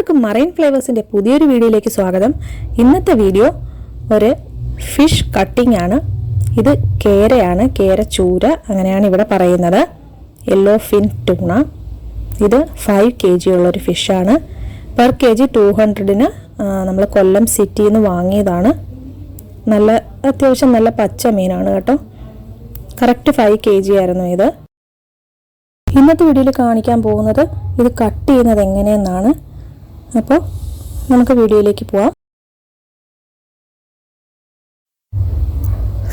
എല്ലാവർക്കും മറൈൻ ഫ്ലേവേഴ്സിൻ്റെ പുതിയൊരു വീഡിയോയിലേക്ക് സ്വാഗതം. ഇന്നത്തെ വീഡിയോ ഒരു ഫിഷ് കട്ടിംഗ് ആണ്. ഇത് കേരയാണ്, കേര ചൂര അങ്ങനെയാണ് ഇവിടെ പറയുന്നത്. Yellowfin tuna. ഇത് 5 kg ഉള്ളൊരു ഫിഷാണ്. പെർ kg 200-ന് നമ്മൾ കൊല്ലം സിറ്റിയിൽ നിന്ന് വാങ്ങിയതാണ്. അത്യാവശ്യം നല്ല പച്ച മീനാണ് കേട്ടോ. കറക്റ്റ് 5 kg ആയിരുന്നു ഇത്. ഇന്നത്തെ വീഡിയോയിൽ കാണിക്കാൻ പോകുന്നത് ഇത് കട്ട് ചെയ്യുന്നത് എങ്ങനെയെന്നാണ്. അപ്പോൾ നമുക്ക് വീഡിയോയിലേക്ക് പോവാം.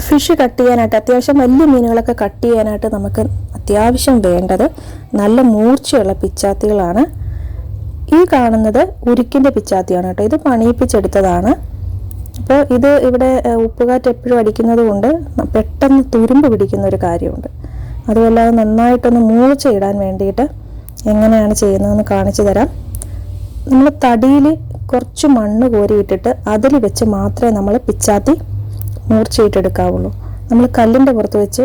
ഫിഷ് കട്ട് ചെയ്യാനായിട്ട്, അത്യാവശ്യം വലിയ മീനുകളൊക്കെ കട്ട് ചെയ്യാനായിട്ട് നമുക്ക് അത്യാവശ്യം വേണ്ടത് നല്ല മൂർച്ചയുള്ള പിച്ചാത്തികളാണ്. ഈ കാണുന്നത് ഉരുക്കിൻ്റെ പിച്ചാത്തിയാണ് കേട്ടോ. ഇത് പണിയിപ്പിച്ചെടുത്തതാണ്. അപ്പോൾ ഇത് ഇവിടെ ഉപ്പുകാറ്റ് എപ്പോഴും അടിക്കുന്നത് കൊണ്ട് പെട്ടെന്ന് തുരുമ്പ് പിടിക്കുന്ന ഒരു കാര്യമുണ്ട്. അതുപോലെ നന്നായിട്ടൊന്ന് മൂർച്ച ഇടാൻ വേണ്ടിയിട്ട് എങ്ങനെയാണ് ചെയ്യുന്നതെന്ന് കാണിച്ചു തരാം. നമ്മൾ തടിയിൽ കുറച്ച് മണ്ണ് കോരിയിട്ടിട്ട് അതിൽ വെച്ച് മാത്രമേ നമ്മൾ പിച്ചാത്തി മൂർച്ചയിട്ടെടുക്കാവുള്ളൂ. നമ്മൾ കല്ലിൻ്റെ പുറത്ത് വെച്ച്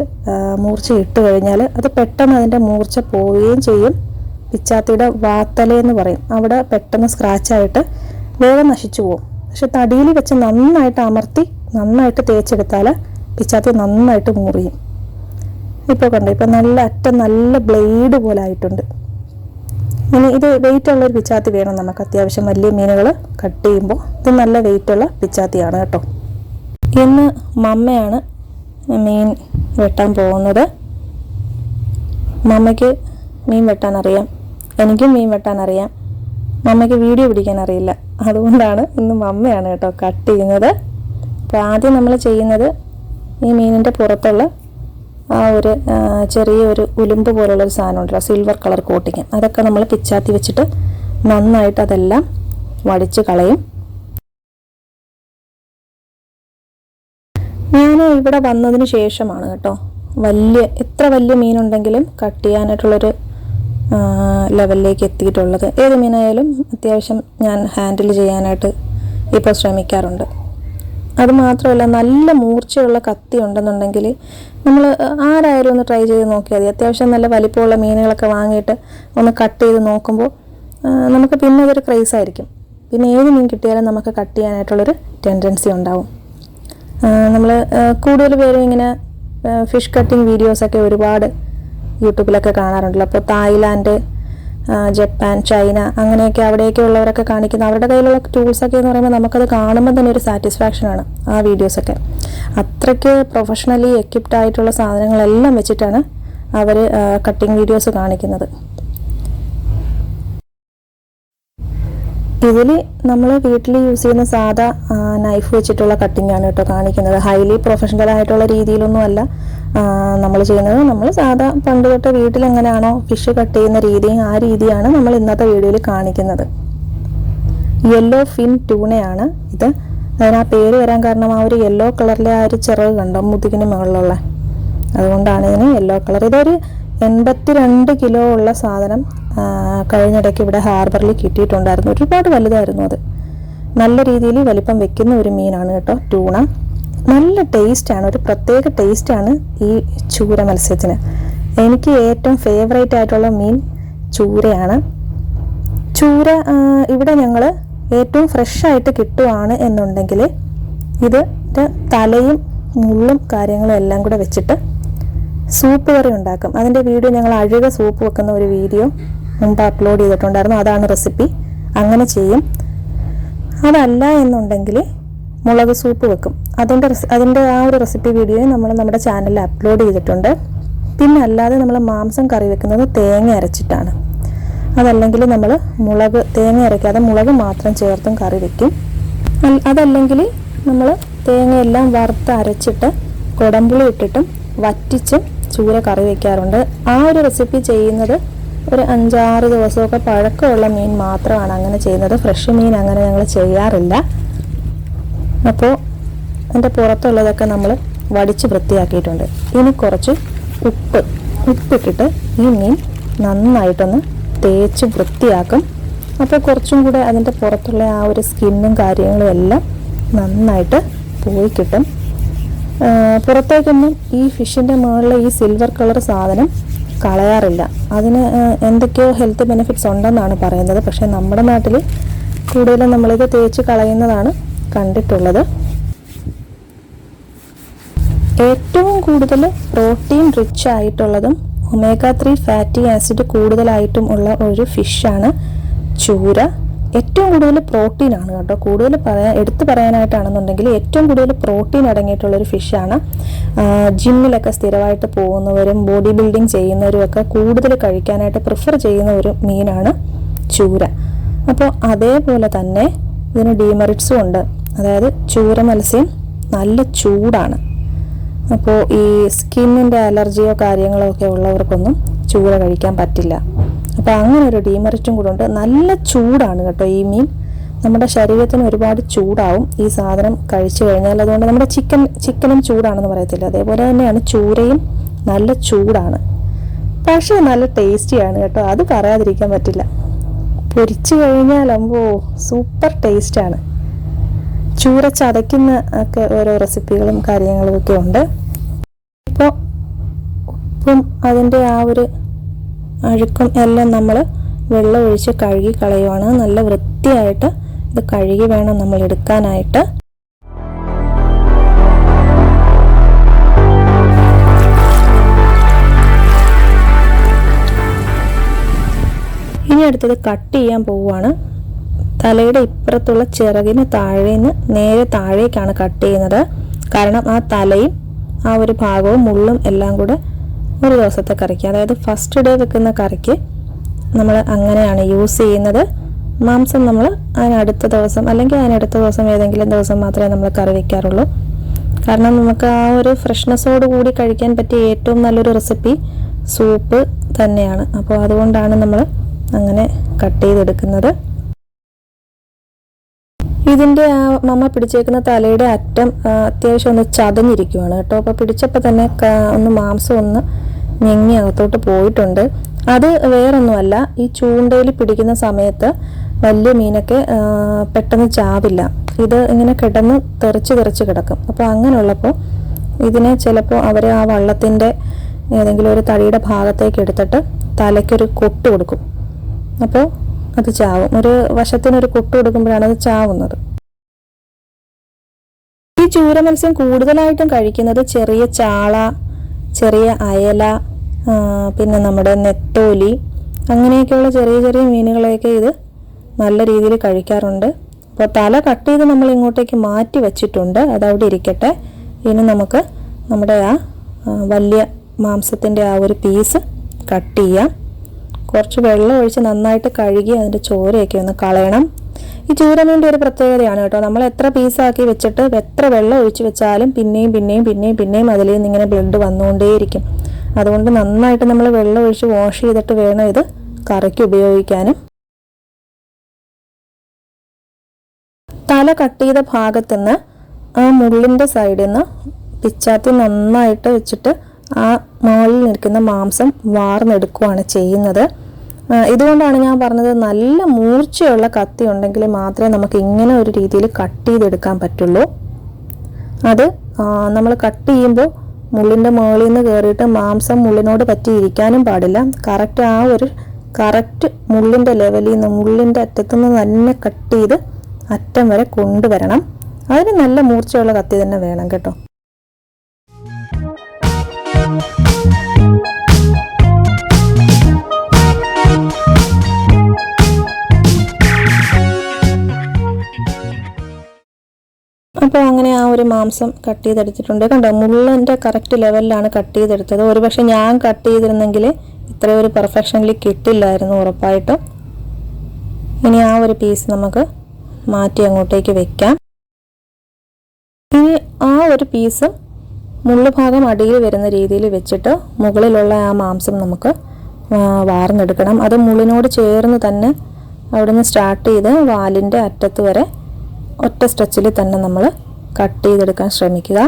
മൂർച്ച ഇട്ട് കഴിഞ്ഞാൽ അത് പെട്ടെന്ന് അതിൻ്റെ മൂർച്ച പോവുകയും ചെയ്യും. പിച്ചാത്തിയുടെ വാത്തലയെന്ന് പറയും, അവിടെ പെട്ടെന്ന് സ്ക്രാച്ചായിട്ട് വേഗം നശിച്ചു പോകും. പക്ഷെ തടിയിൽ വെച്ച് നന്നായിട്ട് അമർത്തി നന്നായിട്ട് തേച്ചെടുത്താൽ പിച്ചാത്തി നന്നായിട്ട് മൂറിയും. ഇപ്പോൾ കണ്ടു, ഇപ്പം നല്ല ബ്ലേഡ് പോലെ ആയിട്ടുണ്ട്. ഇനി ഇത് വെയിറ്റുള്ളൊരു പിച്ചാത്തി വേണം നമുക്ക്. അത്യാവശ്യം വലിയ മീനുകൾ കട്ട് ചെയ്യുമ്പോൾ ഇത് നല്ല വെയിറ്റുള്ള പിച്ചാത്തിയാണ് കേട്ടോ. ഇന്ന് മമ്മയാണ് മീൻ വെട്ടാൻ പോകുന്നത്. മമ്മയ്ക്ക് മീൻ വെട്ടാൻ അറിയാം, എനിക്കും മീൻ വെട്ടാൻ അറിയാം. മമ്മയ്ക്ക് വീഡിയോ പിടിക്കാൻ അറിയില്ല. അതുകൊണ്ടാണ് ഇന്ന് മമ്മയാണ് കേട്ടോ കട്ട് ചെയ്യുന്നത്. അപ്പോൾ ആദ്യം നമ്മൾ ചെയ്യുന്നത് ഈ മീനിൻ്റെ പുറത്തുള്ള ആ ഒരു ചെറിയൊരു ഉലുമ്പ് പോലുള്ളൊരു സാധനം ഉണ്ടല്ലോ, സിൽവർ കളർ കോട്ടിങ്, അതൊക്കെ നമ്മൾ പിച്ചാത്തി വെച്ചിട്ട് നന്നായിട്ട് അതെല്ലാം വടിച്ച് കളയും. ഞാൻ ഇവിടെ വന്നതിന് ശേഷമാണ് കേട്ടോ എത്ര വലിയ മീനുണ്ടെങ്കിലും കട്ട് ചെയ്യാനായിട്ടുള്ളൊരു ലെവലിലേക്ക് എത്തിയിട്ടുള്ളത്. ഏത് മീനായാലും അത്യാവശ്യം ഞാൻ ഹാൻഡിൽ ചെയ്യാനായിട്ട് ഇപ്പോൾ ശ്രമിക്കാറുണ്ട്. അതുമാത്രമല്ല, നല്ല മൂർച്ചയുള്ള കത്തി ഉണ്ടെന്നുണ്ടെങ്കിൽ നമ്മൾ ആരായാലും ഒന്ന് ട്രൈ ചെയ്ത് നോക്കിയാൽ മതി. അത്യാവശ്യം നല്ല വലിപ്പമുള്ള മീനുകളൊക്കെ വാങ്ങിയിട്ട് ഒന്ന് കട്ട് ചെയ്ത് നോക്കുമ്പോൾ നമുക്ക് പിന്നെ അതൊരു ക്രൈസായിരിക്കും. പിന്നെ ഏത് മീൻ കിട്ടിയാലും നമുക്ക് കട്ട് ചെയ്യാനായിട്ടുള്ളൊരു ടെൻഡൻസി ഉണ്ടാവും. നമ്മൾ കൂടുതൽ പേരും ഇങ്ങനെ ഫിഷ് കട്ടിങ് വീഡിയോസൊക്കെ ഒരുപാട് യൂട്യൂബിലൊക്കെ കാണാറുണ്ടല്ലോ. അപ്പോൾ തായ്ലാൻഡ്, ജപ്പാൻ, ചൈന അങ്ങനെയൊക്കെ അവിടെയൊക്കെ ഉള്ളവരൊക്കെ കാണിക്കുന്ന അവരുടെ കയ്യിലുള്ള ടൂൾസൊക്കെ എന്ന് പറയുമ്പോൾ നമുക്കത് കാണുമ്പോൾ തന്നെ ഒരു സാറ്റിസ്ഫാക്ഷനാണ്. ആ വീഡിയോസൊക്കെ അത്രയ്ക്ക് പ്രൊഫഷണലി എക്വിപ്ഡ് ആയിട്ടുള്ള സാധനങ്ങളെല്ലാം വെച്ചിട്ടാണ് അവർ കട്ടിങ് വീഡിയോസ് കാണിക്കുന്നത്. ഇതിൽ നമ്മൾ വീട്ടിൽ യൂസ് ചെയ്യുന്ന സാധാ നൈഫ് വെച്ചിട്ടുള്ള കട്ടിങ് ആണ് കേട്ടോ കാണിക്കുന്നത്. ഹൈലി പ്രൊഫഷണൽ ആയിട്ടുള്ള രീതിയിലൊന്നുമല്ല നമ്മൾ ചെയ്യുന്നത്. നമ്മൾ സാധാ പണ്ട് തൊട്ട് വീട്ടിൽ എങ്ങനെയാണോ ഫിഷ് കട്ട് ചെയ്യുന്ന രീതി, ആ രീതിയാണ് നമ്മൾ ഇന്നത്തെ വീഡിയോയിൽ കാണിക്കുന്നത്. യെല്ലോ ഫിൻ ടൂണയാണ് ഇത്. അതിന് ആ പേര് വരാൻ കാരണം ആ ഒരു യെല്ലോ കളറിലെ ആ ഒരു ചിറക് കണ്ടോ മുതുകിന് മുകളിലുള്ള, അതുകൊണ്ടാണ് ഇതിന് യെല്ലോ കളർ. ഇതൊരു 82 കിലോ ഉള്ള സാധനം കഴിഞ്ഞിടയ്ക്ക് ഇവിടെ ഹാർബറിൽ കിട്ടിയിട്ടുണ്ടായിരുന്നു. ഒരുപാട് വലുതായിരുന്നു അത്. നല്ല രീതിയിൽ വലിപ്പം വെക്കുന്ന ഒരു മീനാണ് കേട്ടോ ടൂണ. നല്ല ടേസ്റ്റാണ്, ഒരു പ്രത്യേക ടേസ്റ്റാണ് ഈ ചൂര മത്സ്യത്തിന്. എനിക്ക് ഏറ്റവും ഫേവറേറ്റ് ആയിട്ടുള്ള മീൻ ചൂരയാണ്. ചൂര ഇവിടെ ഞങ്ങൾ ഏറ്റവും ഫ്രഷായിട്ട് കിട്ടുവാണ് എന്നുണ്ടെങ്കിൽ ഇതിൻ്റെ തലയും മുള്ളും കാര്യങ്ങളും എല്ലാം കൂടെ വെച്ചിട്ട് സൂപ്പ് കറി ഉണ്ടാക്കും. അതിൻ്റെ വീഡിയോ ഞങ്ങൾ അഴുക സൂപ്പ് വെക്കുന്ന ഒരു വീഡിയോ മുമ്പ് അപ്ലോഡ് ചെയ്തിട്ടുണ്ടായിരുന്നു. അതാണ് റെസിപ്പി. അങ്ങനെ ചെയ്യും. അതല്ല എന്നുണ്ടെങ്കിൽ മുളക് സൂപ്പ് വെക്കും. അതിൻ്റെ ആ ഒരു റെസിപ്പി വീഡിയോയും നമ്മൾ നമ്മുടെ ചാനലിൽ അപ്ലോഡ് ചെയ്തിട്ടുണ്ട്. പിന്നെ അല്ലാതെ നമ്മൾ മാംസം കറി വെക്കുന്നത് തേങ്ങ അരച്ചിട്ടാണ്. അതല്ലെങ്കിൽ നമ്മൾ തേങ്ങ അരയ്ക്കാതെ മുളക് മാത്രം ചേർത്തും കറി വെക്കും. അതല്ലെങ്കിൽ നമ്മൾ തേങ്ങയെല്ലാം വറുത്ത് അരച്ചിട്ട് കുടമ്പുളി ഇട്ടിട്ടും വറ്റിച്ചും ചൂര കറി വയ്ക്കാറുണ്ട്. ആ ഒരു റെസിപ്പി ചെയ്യുന്നത് ഒരു 5-6 ദിവസമൊക്കെ പഴക്കമുള്ള മീൻ മാത്രമാണ് അങ്ങനെ ചെയ്യുന്നത്. ഫ്രഷ് മീൻ അങ്ങനെ ഞങ്ങൾ ചെയ്യാറില്ല. അപ്പോൾ അതിൻ്റെ പുറത്തുള്ളതൊക്കെ നമ്മൾ വടിച്ച് വൃത്തിയാക്കിയിട്ടുണ്ട്. ഇനി കുറച്ച് ഉപ്പിട്ടിട്ട് ഈ മീൻ നന്നായിട്ടൊന്ന് തേച്ച് വൃത്തിയാക്കും. അപ്പോൾ കുറച്ചും കൂടെ അതിൻ്റെ പുറത്തുള്ള ആ ഒരു സ്കിന്നും കാര്യങ്ങളും എല്ലാം നന്നായിട്ട് പോയി കിട്ടും. പുറത്തേക്കൊന്നും ഈ ഫിഷിൻ്റെ മുകളിൽ ഈ സിൽവർ കളർ സാധനം കളയാറില്ല. അതിന് എന്തൊക്കെയോ ഹെൽത്ത് ബെനിഫിറ്റ്സ് ഉണ്ടെന്നാണ് പറയുന്നത്. പക്ഷേ നമ്മുടെ നാട്ടിൽ കൂടുതലും നമ്മളിത് തേച്ച് കളയുന്നതാണ് കണ്ടിട്ടുള്ളത്. ഏറ്റവും കൂടുതൽ പ്രോട്ടീൻ റിച്ച് ആയിട്ടുള്ളതും ഒമേഗ 3 ഫാറ്റി ആസിഡ് കൂടുതലായിട്ടും ഉള്ള ഒരു ഫിഷാണ് ചൂര. ഏറ്റവും കൂടുതൽ പ്രോട്ടീനാണ് കേട്ടോ. കൂടുതൽ എടുത്തു പറയാനായിട്ടാണെന്നുണ്ടെങ്കിൽ ഏറ്റവും കൂടുതൽ പ്രോട്ടീൻ അടങ്ങിയിട്ടുള്ളൊരു ഫിഷാണ്. ജിമ്മിലൊക്കെ സ്ഥിരമായിട്ട് പോകുന്നവരും ബോഡി ബിൽഡിങ് ചെയ്യുന്നവരും ഒക്കെ കൂടുതൽ കഴിക്കാനായിട്ട് പ്രിഫർ ചെയ്യുന്ന ഒരു മീനാണ് ചൂര. അപ്പോൾ അതേപോലെ തന്നെ ഇതിന് ഡീമെറിറ്റ്സും ഉണ്ട്. അതായത് ചൂര മത്സ്യം നല്ല ചൂടാണ്. അപ്പോൾ ഈ സ്കിന്നിൻ്റെ അലർജിയോ കാര്യങ്ങളോ ഒക്കെ ഉള്ളവർക്കൊന്നും ചൂര കഴിക്കാൻ പറ്റില്ല. അപ്പോൾ അങ്ങനെ ഒരു ഡീമെറിറ്റും കൂടെ ഉണ്ട്. നല്ല ചൂടാണ് കേട്ടോ ഈ മീൻ. നമ്മുടെ ശരീരത്തിന് ഒരുപാട് ചൂടാവും ഈ സാധനം കഴിച്ചു കഴിഞ്ഞാൽ. അതുകൊണ്ട് നമ്മുടെ ചിക്കനും ചൂടാണെന്ന് പറയത്തില്ല, അതേപോലെ തന്നെയാണ് ചൂരയും നല്ല ചൂടാണ്. പക്ഷേ നല്ല ടേസ്റ്റിയാണ് കേട്ടോ, അത് പറയാതിരിക്കാൻ പറ്റില്ല. പൊരിച്ചു കഴിഞ്ഞാലാകുമ്പോൾ സൂപ്പർ ടേസ്റ്റാണ്. ചൂര ചതയ്ക്കുന്ന ഒക്കെ ഓരോ റെസിപ്പികളും കാര്യങ്ങളും ഒക്കെ ഉണ്ട്. ഇപ്പോൾ ഉപ്പും അതിൻ്റെ ആ ഒരു അഴുക്കും എല്ലാം നമ്മൾ വെള്ളം ഒഴിച്ച് കഴുകി കളയുവാണ്. നല്ല വൃത്തിയായിട്ട് ഇത് കഴുകി വേണം നമ്മൾ എടുക്കാനായിട്ട്. ഇനി അടുത്തത് കട്ട് ചെയ്യാൻ പോവുകയാണ്. തലയുടെ ഇപ്പുറത്തുള്ള ചിറകിന് താഴേന്ന് നേരെ താഴേക്കാണ് കട്ട് ചെയ്യുന്നത്. കാരണം ആ തലയും ആ ഒരു ഭാഗവും മുള്ളും എല്ലാം കൂടെ ഒരു ദിവസത്തെ കറിക്ക്, അതായത് ഫസ്റ്റ് ഡേ വെക്കുന്ന കറിക്ക് നമ്മൾ അങ്ങനെയാണ് യൂസ് ചെയ്യുന്നത്. മാംസം നമ്മൾ അതിനടുത്ത ദിവസം അല്ലെങ്കിൽ അതിനടുത്ത ദിവസം ഏതെങ്കിലും ദിവസം മാത്രമേ നമ്മൾ കറി വയ്ക്കാറുള്ളൂ. കാരണം നമുക്ക് ആ ഒരു ഫ്രഷ്നെസ്സോട് കൂടി കഴിക്കാൻ പറ്റിയ ഏറ്റവും നല്ലൊരു റെസിപ്പി സൂപ്പ് തന്നെയാണ്. അപ്പോൾ അതുകൊണ്ടാണ് നമ്മൾ അങ്ങനെ കട്ട് ചെയ്തെടുക്കുന്നത്. ഇതിൻ്റെ ആ നമ്മ പിടിച്ചേക്കുന്ന തലയുടെ അറ്റം അത്യാവശ്യം ഒന്ന് ചതഞ്ഞിരിക്കുവാണ് കേട്ടോ. അപ്പോൾ പിടിച്ചപ്പോൾ തന്നെ ഒന്ന് മാംസം ഒന്ന് ഞെങ്ങി അകത്തോട്ട് പോയിട്ടുണ്ട്. അത് വേറൊന്നുമല്ല, ഈ ചൂണ്ടയിൽ പിടിക്കുന്ന സമയത്ത് വലിയ മീനൊക്കെ പെട്ടെന്ന് ചാവില്ല. ഇത് ഇങ്ങനെ കിടന്ന് തെറിച്ച് കിടക്കും. അപ്പോൾ അങ്ങനെയുള്ളപ്പോൾ ഇതിനെ ചിലപ്പോൾ അവർ ആ വള്ളത്തിൻ്റെ ഏതെങ്കിലും ഒരു തടിയുടെ ഭാഗത്തേക്ക് എടുത്തിട്ട് തലയ്ക്കൊരു കൊട്ട് കൊടുക്കും. അപ്പോൾ അത് ചാവും. ഒരു വശത്തിനൊരു കൊട്ട് കൊടുക്കുമ്പോഴാണ് അത് ചാവുന്നത്. ഈ ചൂര മത്സ്യം കൂടുതലായിട്ടും കഴിക്കുന്നത് ചെറിയ ചാള, ചെറിയ അയല, പിന്നെ നമ്മുടെ നെത്തോലി, അങ്ങനെയൊക്കെയുള്ള ചെറിയ ചെറിയ മീനുകളെയൊക്കെ ഇത് നല്ല രീതിയിൽ കഴിക്കാറുണ്ട്. അപ്പോൾ തല കട്ട് ചെയ്ത് നമ്മൾ ഇങ്ങോട്ടേക്ക് മാറ്റി വച്ചിട്ടുണ്ട്, അതവിടെ ഇരിക്കട്ടെ. ഇനി നമുക്ക് നമ്മുടെ ആ വലിയ മാംസത്തിൻ്റെ ആ ഒരു പീസ് കട്ട് ചെയ്യാം. കുറച്ച് വെള്ളം ഒഴിച്ച് നന്നായിട്ട് കഴുകി അതിൻ്റെ ചോരയൊക്കെ ഒന്ന് കളയണം. ഈ ചൂരമീൻ്റെ ഒരു പ്രത്യേകതയാണ് കേട്ടോ. നമ്മൾ എത്ര പീസാക്കി വെച്ചിട്ട് എത്ര വെള്ളം ഒഴിച്ച് വെച്ചാലും പിന്നെയും അതിൽ നിന്ന് ഇങ്ങനെ ബ്ലഡ് വന്നുകൊണ്ടേയിരിക്കും. അതുകൊണ്ട് നന്നായിട്ട് നമ്മൾ വെള്ളം ഒഴിച്ച് വാഷ് ചെയ്തിട്ട് വേണം ഇത് കറിക്ക് ഉപയോഗിക്കാനും. തല കട്ട് ചെയ്ത ഭാഗത്തുനിന്ന് ആ മുള്ളിൻ്റെ സൈഡിൽ നിന്ന് പിച്ചാത്തി നന്നായിട്ട് വെച്ചിട്ട് ആ മുകളിൽ നിൽക്കുന്ന മാംസം വാർന്നെടുക്കുകയാണ് ചെയ്യുന്നത്. ഇതുകൊണ്ടാണ് ഞാൻ പറഞ്ഞത് നല്ല മൂർച്ചയുള്ള കത്തി ഉണ്ടെങ്കിൽ മാത്രമേ നമുക്ക് ഇങ്ങനെ ഒരു രീതിയിൽ കട്ട് ചെയ്തെടുക്കാൻ പറ്റുള്ളൂ. അത് നമ്മൾ കട്ട് ചെയ്യുമ്പോൾ മുള്ളിൻ്റെ മുകളിൽ നിന്ന് കയറിയിട്ട് മാംസം മുള്ളിനോട് പറ്റിയിരിക്കാനും പാടില്ല. കറക്റ്റ് മുള്ളിൻ്റെ ലെവലിൽ നിന്ന് മുള്ളിൻ്റെ അറ്റത്തുനിന്ന് തന്നെ കട്ട് ചെയ്ത് അറ്റം വരെ കൊണ്ടുവരണം. അതിന് നല്ല മൂർച്ചയുള്ള കത്തി തന്നെ വേണം കേട്ടോ. അപ്പോൾ അങ്ങനെ ആ ഒരു മാംസം കട്ട് ചെയ്തെടുത്തിട്ടുണ്ട്. കണ്ടോ, മുള്ളിൻ്റെ കറക്റ്റ് ലെവലിലാണ് കട്ട് ചെയ്തെടുത്തത്. ഒരുപക്ഷെ ഞാൻ കട്ട് ചെയ്തിരുന്നെങ്കിൽ ഇത്രയും ഒരു പെർഫെക്ഷനിൽ കിട്ടില്ലായിരുന്നു ഉറപ്പായിട്ടും. ഇനി ആ ഒരു പീസ് നമുക്ക് മാറ്റി അങ്ങോട്ടേക്ക് വെക്കാം. ഇനി ആ ഒരു പീസ് മുള്ളുഭാഗം അടിയിൽ വരുന്ന രീതിയിൽ വെച്ചിട്ട് മുകളിലുള്ള ആ മാംസം നമുക്ക് വാർന്നെടുക്കണം. അത് മുള്ളിനോട് ചേർന്ന് തന്നെ അവിടുന്ന് സ്റ്റാർട്ട് ചെയ്ത് വാലിൻ്റെ അറ്റത്ത് വരെ ഒറ്റ സ്ട്രെച്ചിൽ തന്നെ നമ്മൾ കട്ട് ചെയ്തെടുക്കാൻ ശ്രമിക്കുക.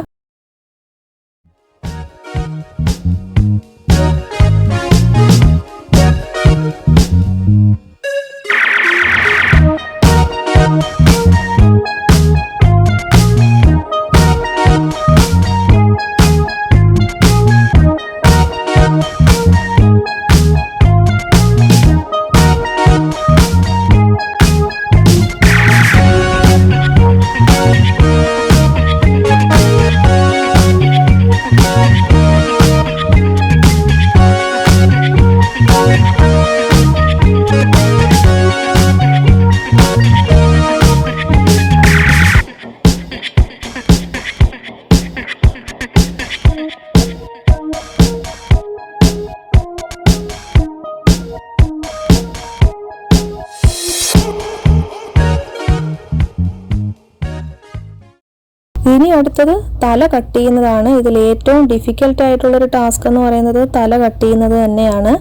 ഇനി അടുത്തത് തല കട്ട് ചെയ്യുന്നതാണ്. ഇതിൽ ഏറ്റവും ഡിഫിക്കൽട്ട് ആയിട്ടുള്ളൊരു ടാസ്ക് എന്ന് പറയുന്നത് തല കട്ട് ചെയ്യുന്നത് തന്നെയാണ്.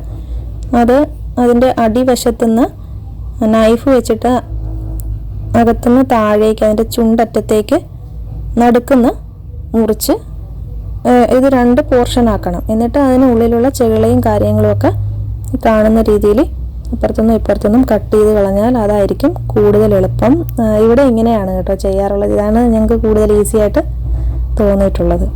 അതിൻ്റെ അടിവശത്തുനിന്ന് നൈഫ് വെച്ചിട്ട് അകത്തുനിന്ന് താഴേക്ക് അതിൻ്റെ ചുണ്ടറ്റത്തേക്ക് നടുക്കുന്ന് മുറിച്ച് ഇത് 2 പോർഷൻ ആക്കണം. എന്നിട്ട് അതിനുള്ളിലുള്ള ചെകിളയും കാര്യങ്ങളുമൊക്കെ കാണുന്ന രീതിയിൽ അപ്പുറത്തുനിന്നും ഇപ്പുറത്തുനിന്നും കട്ട് ചെയ്ത് കളഞ്ഞാൽ അതായിരിക്കും കൂടുതൽ എളുപ്പം. ഇവിടെ ഇങ്ങനെയാണ് കേട്ടോ ചെയ്യാറുള്ളത്. ഇതാണ് ഞങ്ങൾക്ക് കൂടുതൽ ഈസി ആയിട്ട് തോന്നിയിട്ടുള്ളത്.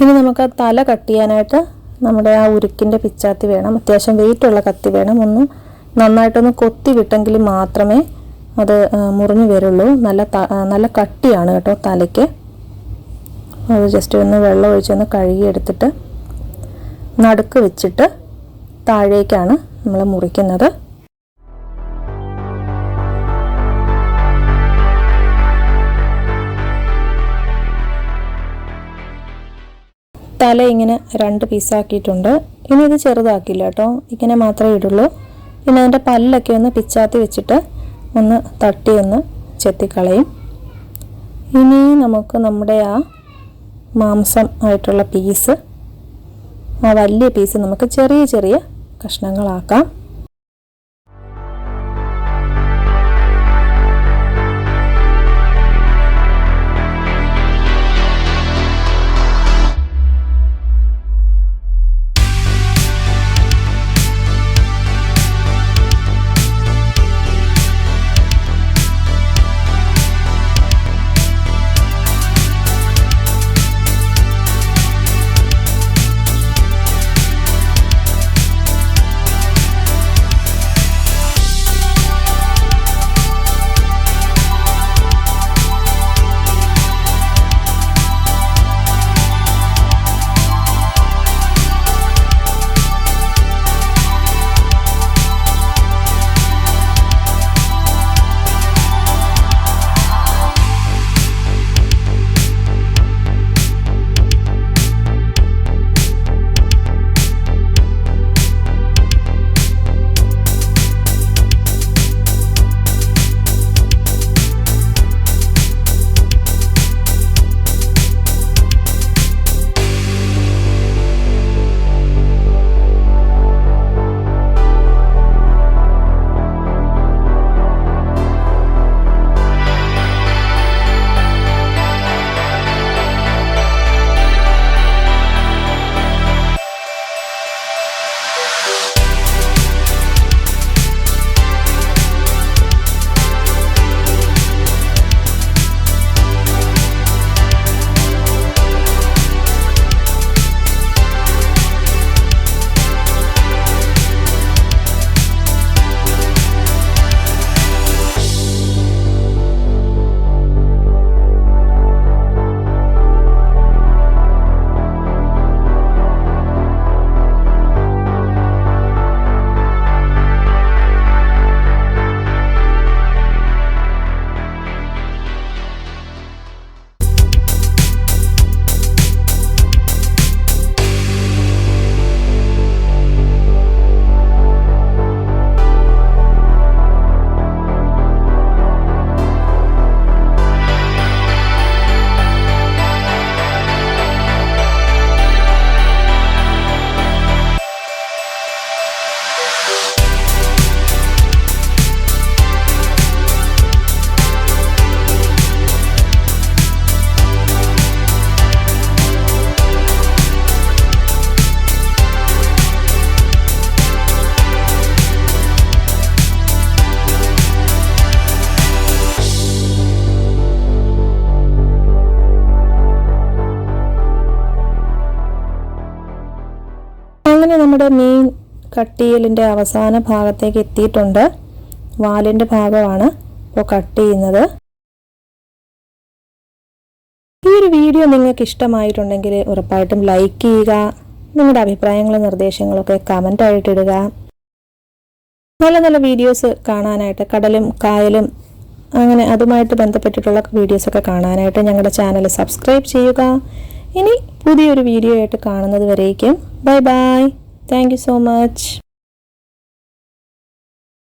ഇനി നമുക്ക് തല കട്ട് ചെയ്യാനായിട്ട് നമ്മുടെ ആ ഉരുക്കിൻ്റെ പിച്ചാത്തി വേണം. അത്യാവശ്യം വെയിറ്റുള്ള കത്തി വേണം. നന്നായിട്ടൊന്ന് കൊത്തി വിട്ടെങ്കിൽ മാത്രമേ അത് മുറിഞ്ഞു വരുള്ളൂ. നല്ല കട്ടിയാണ് കേട്ടോ തലയ്ക്ക്. അത് ജസ്റ്റ് ഒന്ന് വെള്ളം ഒഴിച്ചൊന്ന് കഴുകിയെടുത്തിട്ട് നടുക്ക് വെച്ചിട്ട് താഴേക്കാണ് നമ്മൾ മുറിക്കുന്നത്. തല ഇങ്ങനെ 2 പീസാക്കിയിട്ടുണ്ട്. ഇനി ഇത് ചെറുതാക്കില്ല കേട്ടോ, ഇങ്ങനെ മാത്രമേ ഇടുള്ളൂ. പിന്നെ അതിൻ്റെ പല്ലൊക്കെ ഒന്ന് പിച്ചാത്തി വെച്ചിട്ട് ഒന്ന് തട്ടി ഒന്ന് ചെത്തിക്കളയും. ഇനി നമുക്ക് നമ്മുടെ ആ മാംസം ആയിട്ടുള്ള പീസ്, ആ വലിയ പീസ് നമുക്ക് ചെറിയ ചെറിയ കഷ്ണങ്ങളാക്കാം. അങ്ങനെ നമ്മുടെ മീൻ കട്ട് ചെയ്യലിൻ്റെ അവസാന ഭാഗത്തേക്ക് എത്തിയിട്ടുണ്ട്. വാലിൻ്റെ ഭാഗമാണ് ഇപ്പോൾ കട്ട് ചെയ്യുന്നത്. ഈ ഒരു വീഡിയോ നിങ്ങൾക്ക് ഇഷ്ടമായിട്ടുണ്ടെങ്കിൽ ഉറപ്പായിട്ടും ലൈക്ക് ചെയ്യുക. നിങ്ങളുടെ അഭിപ്രായങ്ങളും നിർദ്ദേശങ്ങളൊക്കെ കമൻ്റായിട്ട് ഇടുക. നല്ല നല്ല വീഡിയോസ് കാണാനായിട്ട്, കടലും കായലും അങ്ങനെ അതുമായിട്ട് ബന്ധപ്പെട്ടിട്ടുള്ള വീഡിയോസൊക്കെ കാണാനായിട്ട് ഞങ്ങളുടെ ചാനൽ സബ്സ്ക്രൈബ് ചെയ്യുക. ഇനി പുതിയൊരു വീഡിയോ ആയിട്ട് കാണുന്നത് വരേക്കും bye bye. Thank you so much.